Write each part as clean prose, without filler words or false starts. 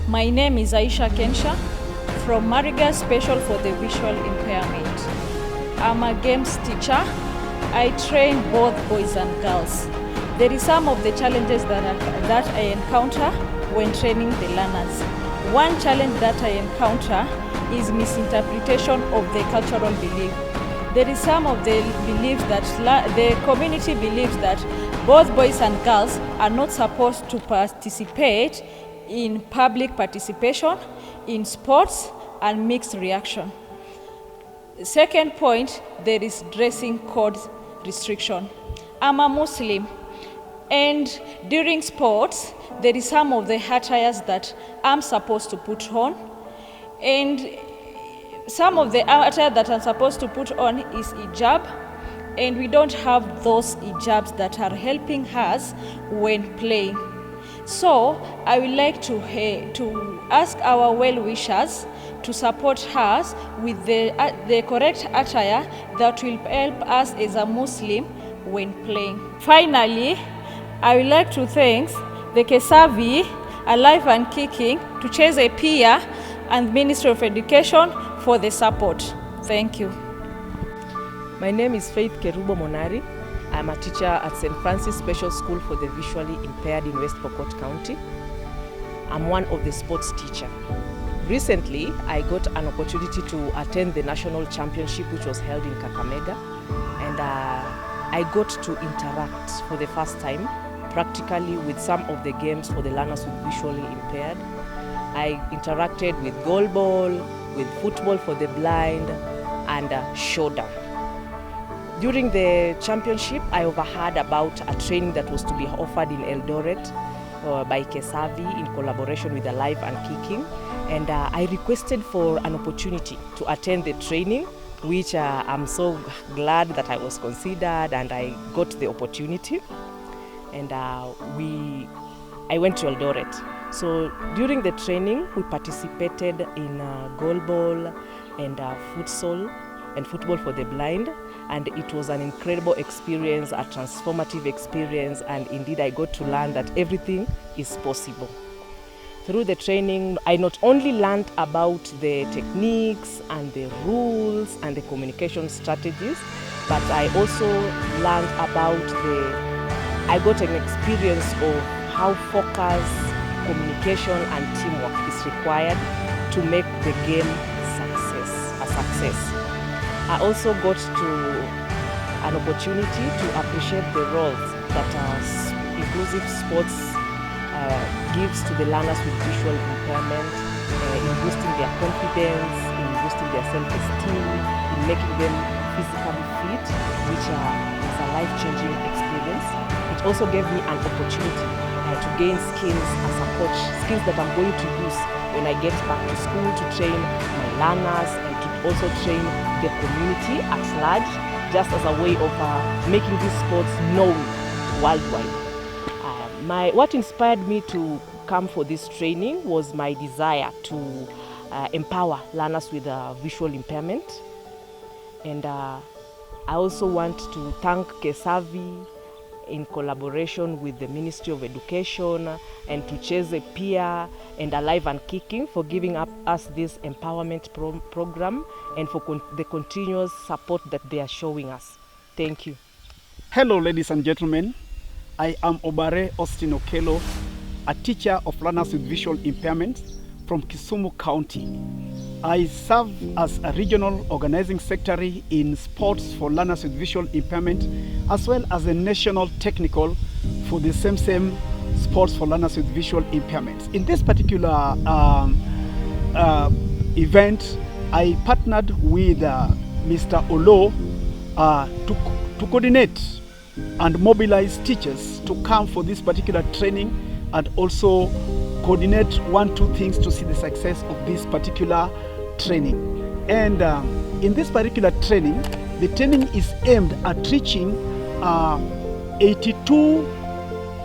My name is Aisha Kensha from Mariga Special for the Visual Impairment. I'm a games teacher. I train both boys and girls. There is some of the challenges that I encounter when training the learners. One challenge that I encounter is misinterpretation of the cultural belief. There is some of the beliefs that the community believes that both boys and girls are not supposed to participate in public participation, in sports, and mixed reaction. Second point, there is dressing code restriction. I'm a Muslim, and during sports, there is some of the attires that I'm supposed to put on, and some of the attire that I'm supposed to put on is hijab, and we don't have those hijabs that are helping us when playing. So I would like to ask our well-wishers to support us with the correct attire that will help us as a Muslim when playing. Finally, I would like to thank the Kesavi, Alive and Kicking, Tucheze Pia, and Ministry of Education for the support. Thank you. My name is Faith Kerubo Monari. I'm a teacher at St. Francis Special School for the Visually Impaired in West Pokot County. I'm one of the sports teachers. Recently, I got an opportunity to attend the national championship which was held in Kakamega, and I got to interact for the first time practically with some of the games for the learners with visually impaired. I interacted with goalball, with football for the blind, and showdown. During the championship, I overheard about a training that was to be offered in Eldoret by Kesavi in collaboration with Alive and Kicking, and I requested for an opportunity to attend the training, which I'm so glad that I was considered and I got the opportunity, and I went to Eldoret. So during the training, we participated in goalball and futsal and football for the blind, and it was an incredible experience, a transformative experience, and indeed I got to learn that everything is possible. Through the training, I not only learned about the techniques and the rules and the communication strategies, but I also learned about I got an experience of how focus, communication and teamwork is required to make the game a success. I also got an opportunity to appreciate the roles that inclusive sports gives to the learners with visual impairment, in boosting their confidence, in boosting their self-esteem, in making them physically fit, which is a life-changing experience. It also gave me an opportunity to gain skills as a coach, skills that I'm going to use when I get back to school to train my learners and to also train the community at large, just as a way of making these sports known worldwide. What inspired me to come for this training was my desire to empower learners with visual impairment. And I also want to thank Kesavi in collaboration with the Ministry of Education and Tucheze Pia and Alive and Kicking for giving us this empowerment program and for the continuous support that they are showing us. Thank you. Hello ladies and gentlemen, I am Obare Austin Okelo, a teacher of learners with visual impairments from Kisumu County. I serve as a regional organizing secretary in sports for learners with visual impairment, as well as a national technical for the same sports for learners with visual impairments. In this particular event, I partnered with Mr. Olo to coordinate and mobilize teachers to come for this particular training and also coordinate 1-2 things to see the success of this particular training. And in this particular training, the training is aimed at reaching 82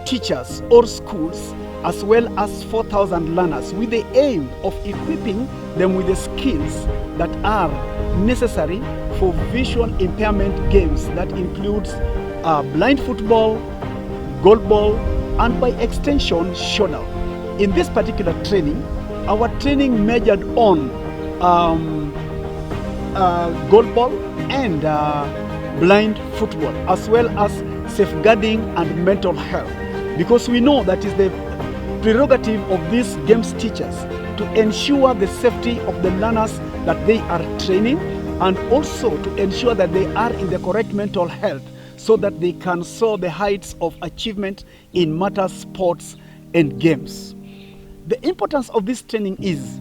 teachers or schools as well as 4,000 learners with the aim of equipping them with the skills that are necessary for visual impairment games that includes blind football, goalball, and by extension, showdown. In this particular training, Our training majored on goalball and blind football, as well as safeguarding and mental health, because we know that is the prerogative of these games teachers to ensure the safety of the learners that they are training, and also to ensure that they are in the correct mental health so that they can soar the heights of achievement in matters sports and games. The importance of this training is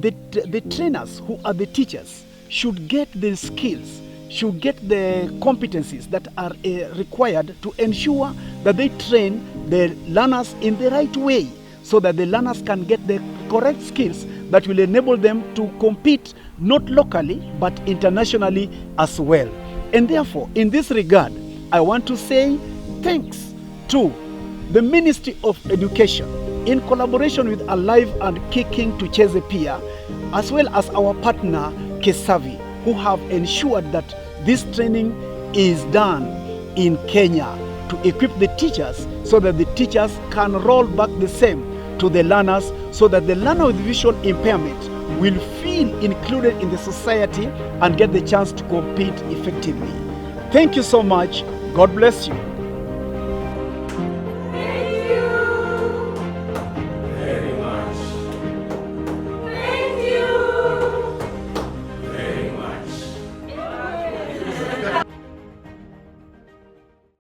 that the trainers who are the teachers should get the skills, should get the competencies that are required to ensure that they train the learners in the right way, so that the learners can get the correct skills that will enable them to compete not locally but internationally as well. And therefore, in this regard, I want to say thanks to the Ministry of Education in collaboration with Alive and Kicking Tucheze Pia, as well as our partner Kesavi, who have ensured that this training is done in Kenya to equip the teachers so that the teachers can roll back the same to the learners, so that the learner with visual impairment will feel included in the society and get the chance to compete effectively. Thank you so much. God bless you.